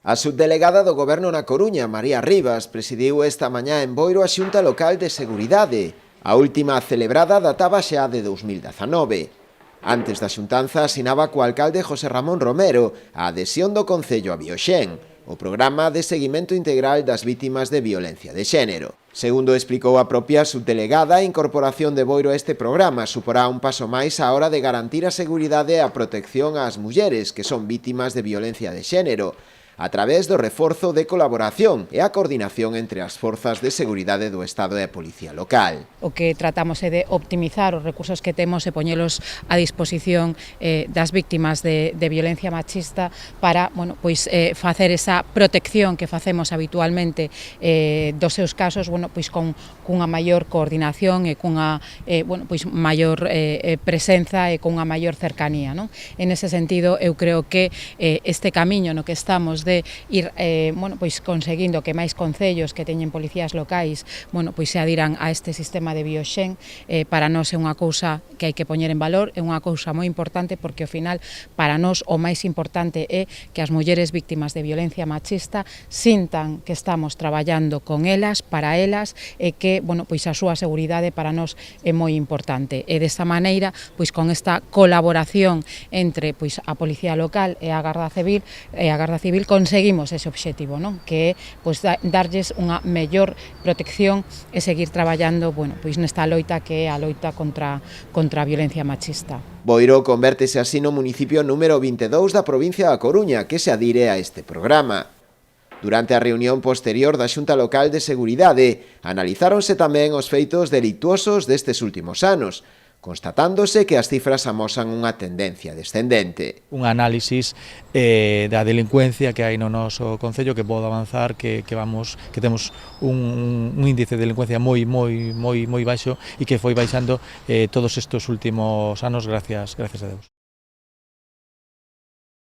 A subdelegada do Goberno na Coruña, María Rivas, presidiu esta mañá en Boiro a Xunta Local de Seguridade. A última celebrada databa xa de 2019. Antes da xuntanza asinaba co alcalde José Ramón Romero a adhesión do Concello a Bioxen, o programa de seguimento integral das vítimas de violencia de xénero. Segundo explicou a propia subdelegada, a incorporación de Boiro a este programa suporá un paso máis á hora de garantir a seguridade e a protección ás mulleres que son vítimas de violencia de xénero, a través do reforzo de colaboración e a coordinación entre as forzas de seguridade do Estado e a Policía Local. O que tratamos é de optimizar os recursos que temos e poñelos a disposición das víctimas de violencia machista para facer esa protección que facemos habitualmente dos seus casos cunha maior coordinación e cunha maior presenza e cunha maior cercanía. Non? En ese sentido, eu creo que este camiño no que estamos de ir conseguindo que máis concellos que teñen policías locais se adiran a este sistema de Bioxen, para nós é unha cousa que hai que poñer en valor, é unha cousa moi importante porque ao final para nós o máis importante é que as mulleres víctimas de violencia machista sintan que estamos traballando con elas, para elas, e que a súa seguridade para nós é moi importante. E desta maneira, con esta colaboración entre a Policía Local e a Garda Civil conseguimos ese obxectivo, non? Que é darlles unha mellor protección e seguir traballando nesta loita que é a loita contra a violencia machista. Boiro convértese así no municipio número 22 da provincia da Coruña que se adire a este programa. Durante a reunión posterior da Xunta Local de Seguridade, analizáronse tamén os feitos delituosos destes últimos anos, constatándose que as cifras amosan unha tendencia descendente. Un análisis da delincuencia que hai no noso concello que pode avanzar que temos un índice de delincuencia moi baixo e que foi baixando todos estes últimos anos gracias a Deus.